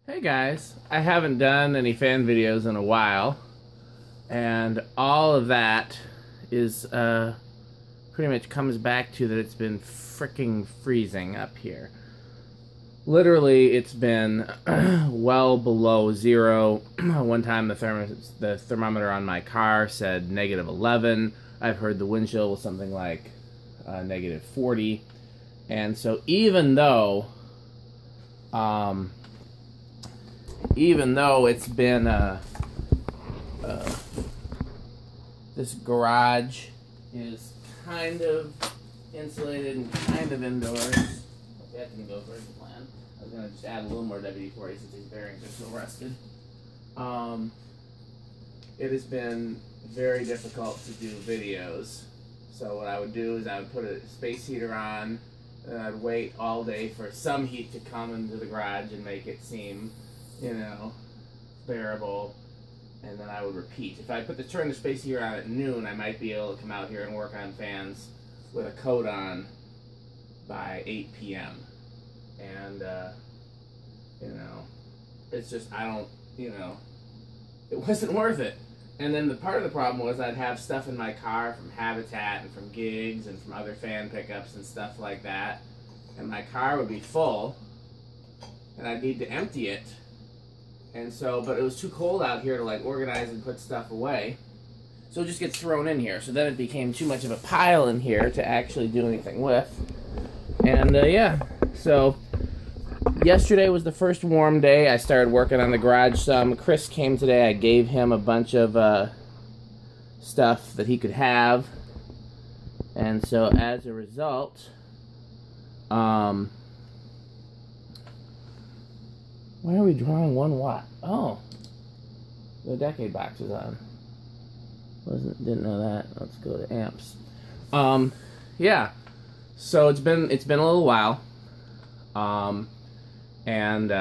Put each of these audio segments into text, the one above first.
Hey guys, I haven't done any fan videos in a while, and all of that is pretty much comes back to that it's been fricking freezing up here. Literally, it's been well below zero. One time the thermometer on my car said -11. I've heard the wind chill was something like -40. And so even though it's been this garage is kind of insulated and kind of indoors. That didn't go according to plan. I was gonna just add a little more WD-40 since these bearings are so rusted. It has been very difficult to do videos. So what I would do is I would put a space heater on, and I'd wait all day for some heat to come into the garage and make it seem, you know, bearable, and then I would repeat. If I turn the space heater on at noon, I might be able to come out here and work on fans with a coat on by 8 p.m. And, you know, it's just, it wasn't worth it. And then the part of the problem was I'd have stuff in my car from Habitat and from gigs and from other fan pickups and stuff like that. And my car would be full, and I'd need to empty it. And so, but it was too cold out here to like organize and put stuff away. So it just gets thrown in here. So then it became too much of a pile in here to actually do anything with. And yeah, so yesterday was the first warm day. I started working on the garage some. Chris came today. I gave him a bunch of stuff that he could have. And so as a result, why are we drawing 1 watt? Oh, the decade box is on. Didn't know that. Let's go to amps. Yeah. So it's been a little while. And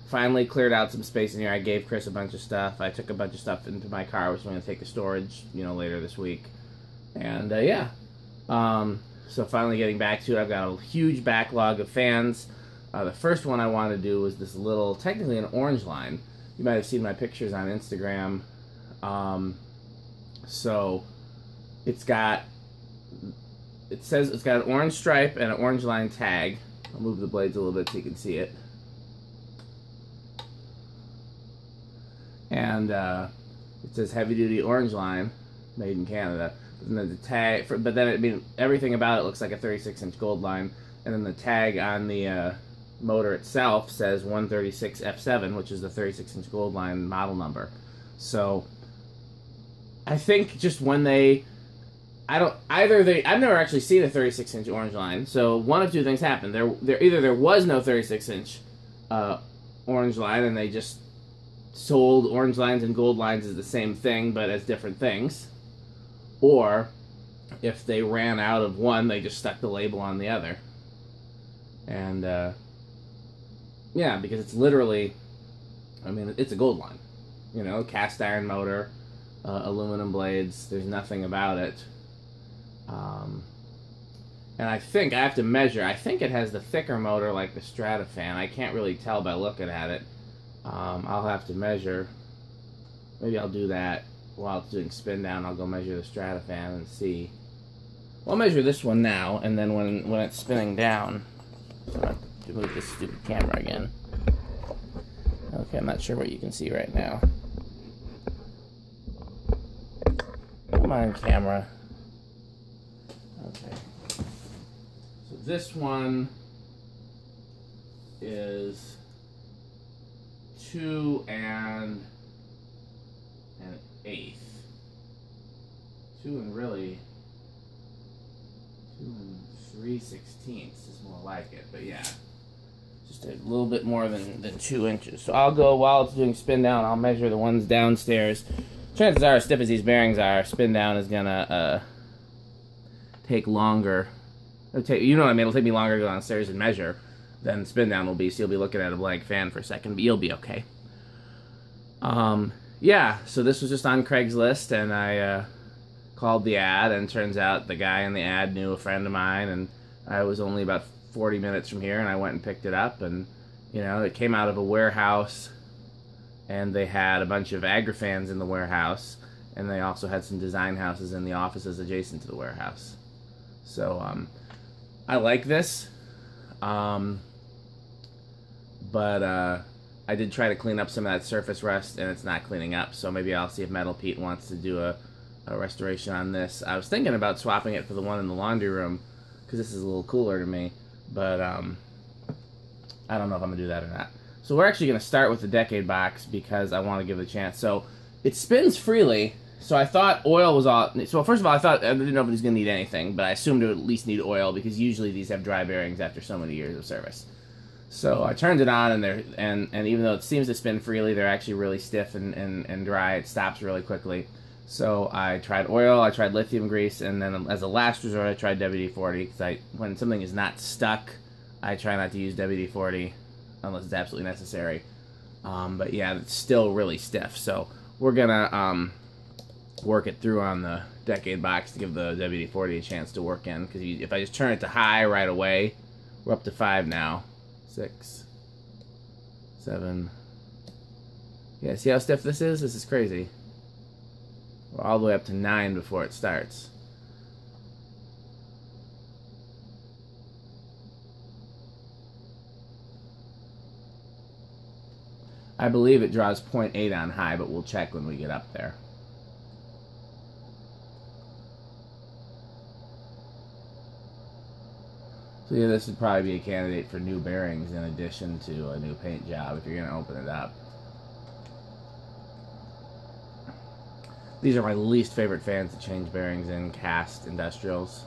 finally cleared out some space in here. I gave Chris a bunch of stuff. I took a bunch of stuff into my car, which I'm going to take to storage, later this week. And yeah. So finally getting back to it. I've got a huge backlog of fans. The first one I wanted to do was this little, technically an orange line. You might have seen my pictures on Instagram. So it says it's got an orange stripe and an orange line tag. I'll move the blades a little bit so you can see it. And it says heavy duty orange line, made in Canada. And then the tag, but then everything about it looks like a 36-inch gold line. And then the tag on the motor itself says 136F-7, which is the 36-inch gold line model number. So I think just when I've never actually seen a 36-inch orange line. So one of two things happened. Either there was no 36-inch orange line, and they just sold orange lines and gold lines as the same thing, but as different things. Or if they ran out of one, they just stuck the label on the other. And yeah, because it's literally, it's a gold line. Cast iron motor, aluminum blades. There's nothing about it. And I think I have to measure. I think it has the thicker motor like the Stratofan. I can't really tell by looking at it. I'll have to measure. Maybe I'll do that while it's doing spin down. I'll go measure the Stratofan and see. Well, I'll measure this one now, and then when it's spinning down. So I have to move this stupid camera again. Okay, I'm not sure what you can see right now. Come on, camera. Okay. So this one is 2 1/8. 2 3/16 is more like it, but yeah, just a little bit more than 2 inches. So I'll go, while it's doing spin down, I'll measure the ones downstairs. Chances are, as stiff as these bearings are, spin down is gonna take longer. It'll take me longer to go downstairs and measure than spin down will be, so you'll be looking at a blank fan for a second, but you'll be okay. Yeah, so this was just on Craigslist, and I called the ad, and turns out the guy in the ad knew a friend of mine, and I was only about 40 minutes from here, and I went and picked it up, and You know, it came out of a warehouse, and they had a bunch of Agrifans in the warehouse, and they also had some design houses in the offices adjacent to the warehouse. So I like this, but I did try to clean up some of that surface rust, and it's not cleaning up. So maybe I'll see if Metal Pete wants to do a restoration on this. I was thinking about swapping it for the one in the laundry room, because this is a little cooler to me, but I don't know if I'm gonna do that or not. So we're actually gonna start with the Decade box because I want to give it a chance. So it spins freely. So I thought oil was all. So first of all, I didn't know if it was gonna need anything, but I assumed it would at least need oil because usually these have dry bearings after so many years of service. So I turned it on, and even though it seems to spin freely, they're actually really stiff and dry. It stops really quickly. So I tried oil, I tried lithium grease, and then as a last resort, I tried WD-40 because when something is not stuck, I try not to use WD-40 unless it's absolutely necessary. But yeah, it's still really stiff. So we're gonna work it through on the Decade box to give the WD-40 a chance to work in. Because if I just turn it to high right away, we're up to 5 now. 6, 7. Yeah, see how stiff this is? This is crazy. We're all the way up to 9 before it starts. I believe it draws 0.8 on high, but we'll check when we get up there. So yeah, this would probably be a candidate for new bearings in addition to a new paint job if you're going to open it up. These are my least favorite fans to change bearings in cast industrials.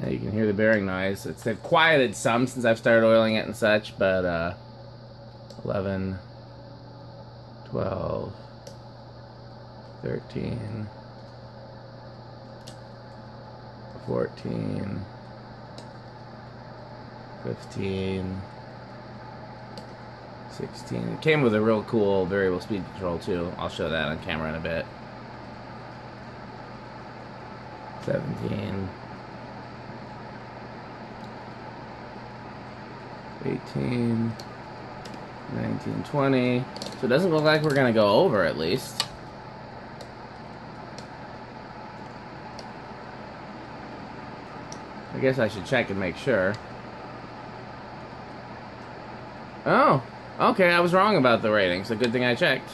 You can hear the bearing noise. They've quieted some since I've started oiling it and such, but 11, 12, 13, 14, 15, 16. It came with a real cool variable speed control too. I'll show that on camera in a bit. 17, 18, 19, 20. So it doesn't look like we're going to go over at least. I guess I should check and make sure. Oh, okay, I was wrong about the rating, so good thing I checked.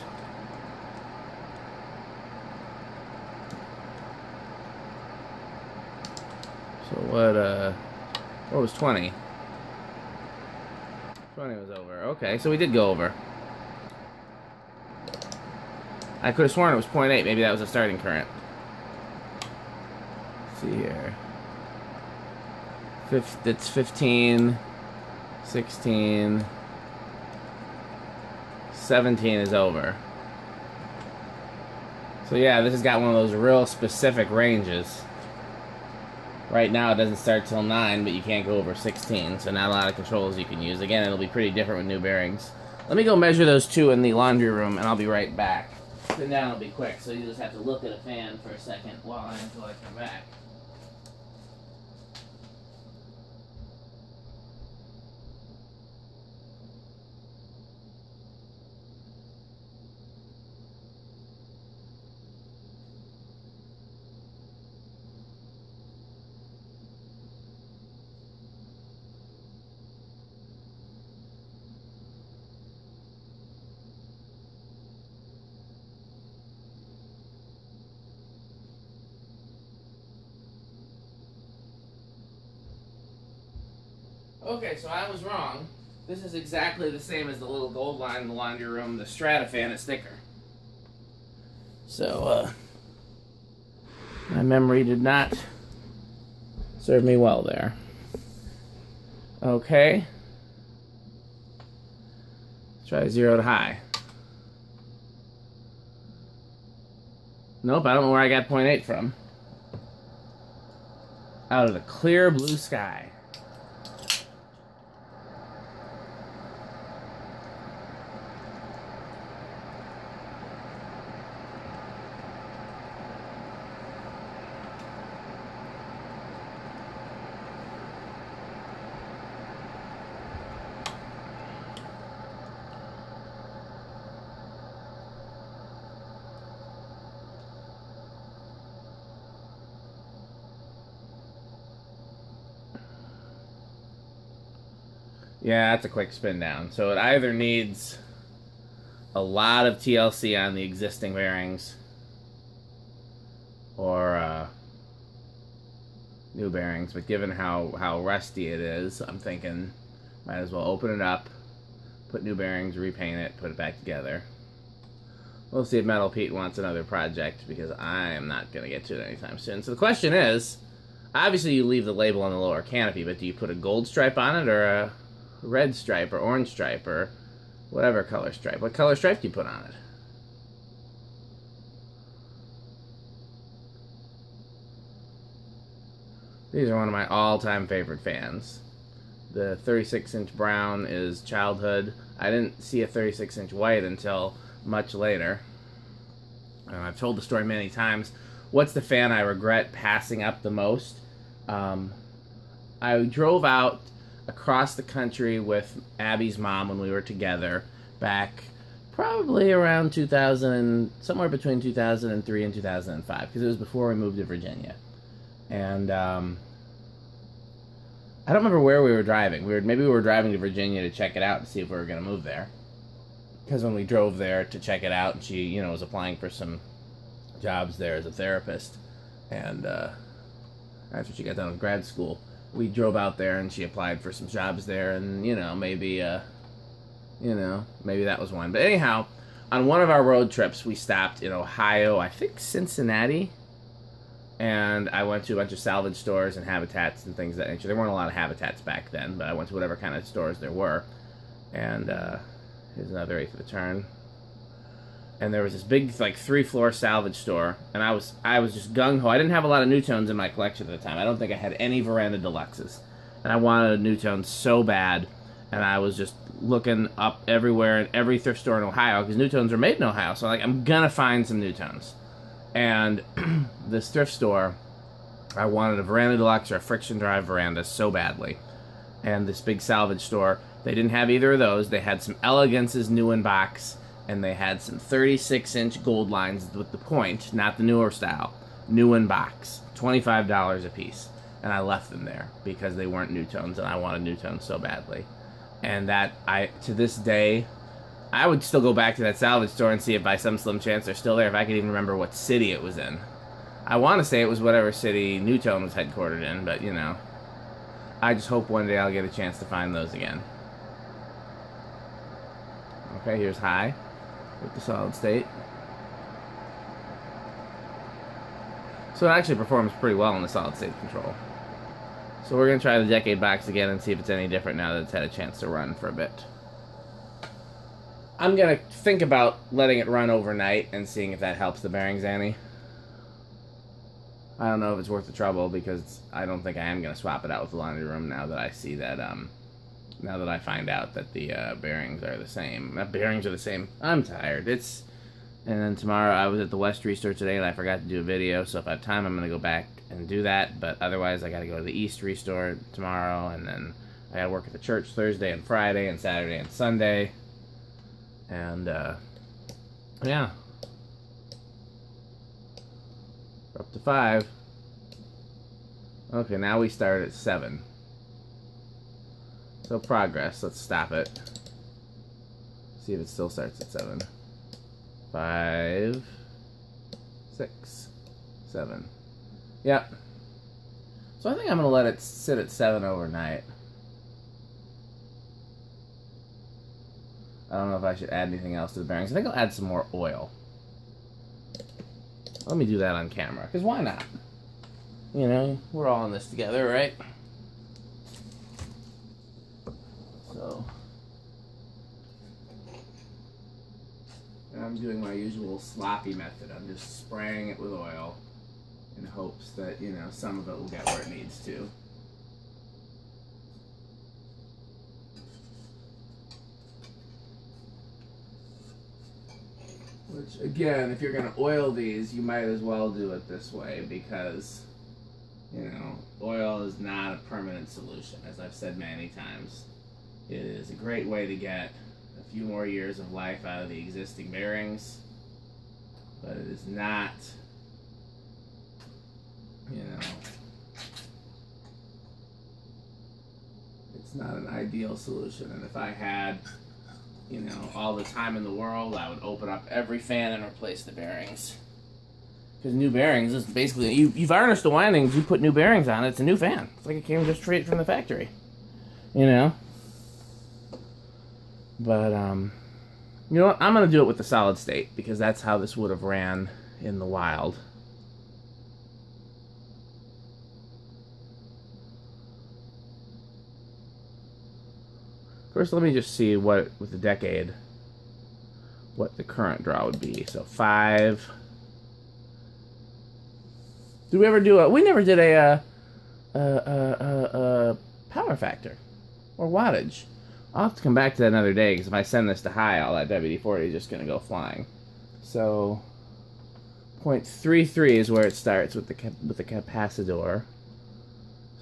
So what was 20? 20 was over. Okay, so we did go over. I could have sworn it was 0.8. Maybe that was a starting current. Let's see here. It's 15, 16, 17 is over. So yeah, this has got one of those real specific ranges. Right now it doesn't start till 9, but you can't go over 16, so not a lot of controls you can use. Again, it'll be pretty different with new bearings. Let me go measure those two in the laundry room, and I'll be right back. Sit down, it'll be quick, so you just have to look at a fan for a second until I come back. Okay, so I was wrong. This is exactly the same as the little gold line in the laundry room. The Stratafan is thicker. So, my memory did not serve me well there. Okay. Let's try 0 to high. Nope, I don't know where I got 0.8 from. out of the clear blue sky. Yeah, that's a quick spin down. So it either needs a lot of TLC on the existing bearings or new bearings. But given how rusty it is, I'm thinking might as well open it up, put new bearings, repaint it, put it back together. We'll see if Metal Pete wants another project, because I am not going to get to it anytime soon. So the question is, obviously you leave the label on the lower canopy, but do you put a gold stripe on it or a red stripe or orange stripe or whatever color stripe? What color stripe do you put on it? These are one of my all-time favorite fans. The 36-inch brown is childhood. I didn't see a 36-inch white until much later. And I've told the story many times. What's the fan I regret passing up the most? I drove out across the country with Abby's mom when we were together back probably around 2000, somewhere between 2003 and 2005, because it was before we moved to Virginia. And I don't remember where we were driving. Maybe we were driving to Virginia to check it out and see if we were going to move there. Because when we drove there to check it out, and she, you know, was applying for some jobs there as a therapist, and after she got done with grad school, we drove out there and she applied for some jobs there, and maybe that was one. But anyhow, on one of our road trips, we stopped in Ohio, I think Cincinnati, and I went to a bunch of salvage stores and Habitats and things of that nature. There weren't a lot of Habitats back then, but I went to whatever kind of stores there were. And here's another eighth of a turn. And there was this big, like, 3-floor salvage store, and I was just gung-ho. I didn't have a lot of Newtones in my collection at the time. I don't think I had any Veranda Deluxes. And I wanted a Newtone so bad, and I was just looking up everywhere in every thrift store in Ohio, because Newtones are made in Ohio, so I'm like, I'm gonna find some Newtones. And this thrift store, I wanted a Veranda Deluxe or a friction drive veranda so badly. And this big salvage store, they didn't have either of those. They had some Elegances new in box, and they had some 36-inch gold lines with the point, not the newer style, new in box, $25 a piece. And I left them there because they weren't Newtones, and I wanted Newtones so badly. And to this day, I would still go back to that salvage store and see if by some slim chance they're still there, if I could even remember what city it was in. I want to say it was whatever city Newtone was headquartered in, but I just hope one day I'll get a chance to find those again. Okay, here's high with the solid state. So it actually performs pretty well in the solid state control. So we're going to try the Decade box again and see if it's any different now that it's had a chance to run for a bit. I'm going to think about letting it run overnight and seeing if that helps the bearings any. I don't know if it's worth the trouble, because I don't think I am going to swap it out with the laundry room now that I see that, now that I find out that the bearings are the same. Bearings are the same. I'm tired. And then tomorrow I was at the West Restore today and I forgot to do a video, so if I have time I'm going to go back and do that, but otherwise I got to go to the East Restore tomorrow, and then I got to work at the church Thursday and Friday and Saturday and Sunday. And, yeah. We're up to 5. Okay, now we start at 7. So progress. Let's stop it. See if it still starts at 7. 5, 6, 7. Yep. So I think I'm going to let it sit at 7 overnight. I don't know if I should add anything else to the bearings. I think I'll add some more oil. Let me do that on camera, because why not? We're all in this together, right? So, and I'm doing my usual sloppy method. I'm just spraying it with oil. in hopes that, you know, some of it will get where it needs to. Which, again, if you're going to oil these, you might as well do it this way because, you know, oil is not a permanent solution, as I've said many times. It is a great way to get a few more years of life out of the existing bearings, but it is not, you know, it's not an ideal solution. And if I had, you know, all the time in the world, I would open up every fan and replace the bearings. Because new bearings is basically, you varnish the windings, you put new bearings on it, it's a new fan. It's like it came just straight from the factory, you know? But, you know what, I'm going to do it with the solid state, because that's how this would have ran in the wild. First, let me just see what, with the decade, what the current draw would be. So 5. Did we ever do a... We never did a power factor or wattage. I'll have to come back to that another day, because if I send this to high, all that WD-40 is just going to go flying. So 0.33 is where it starts with the capacitor.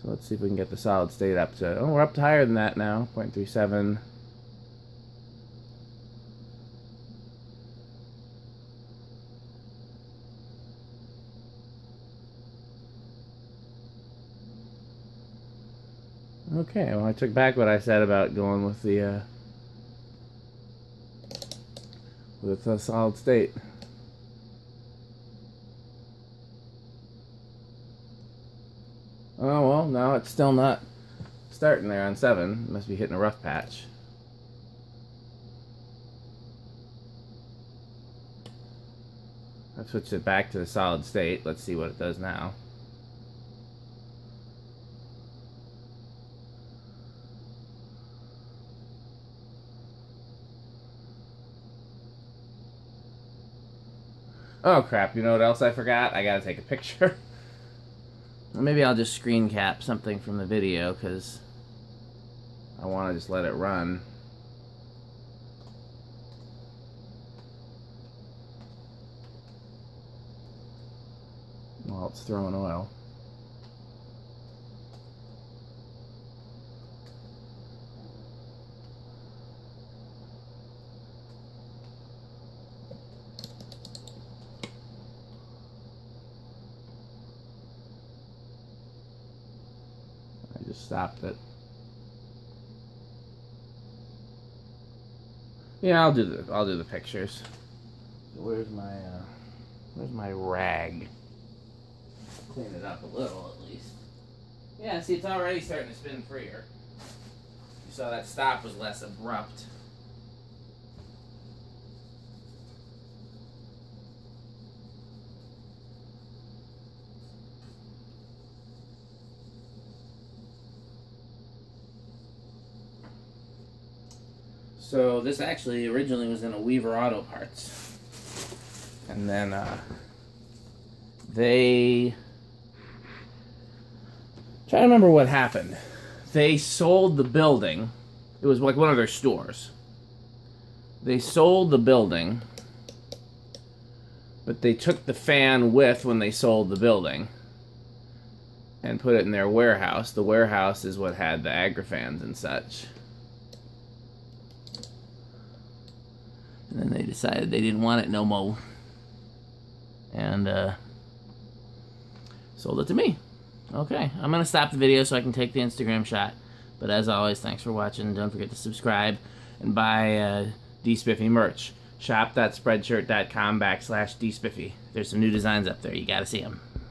So let's see if we can get the solid state up to... Oh, we're up to higher than that now. 0.37. Okay, well, I took back what I said about going with the solid state. Oh, well, now it's still not starting there on 7. It must be hitting a rough patch. I've switched it back to the solid state. Let's see what it does now. Oh crap, you know what else I forgot? I gotta take a picture. Maybe I'll just screen cap something from the video, because I want to just let it run. While it's throwing oil. Stopped it. Yeah, I'll do the pictures. So where's my rag? Clean it up a little at least. Yeah, see, it's already starting to spin freer. You saw that stop was less abrupt. So this actually originally was in a Weaver Auto Parts, and then they, try to remember what happened. They sold the building. It was like one of their stores. They sold the building, but they took the fan with when they sold the building and put it in their warehouse. The warehouse is what had the Agrifans and such. And then they decided they didn't want it no more. And sold it to me. Okay, I'm going to stop the video so I can take the Instagram shot. But as always, thanks for watching. Don't forget to subscribe and buy dspiffy merch. Shop.spreadshirt.com/dspiffy. There's some new designs up there. You got to see them.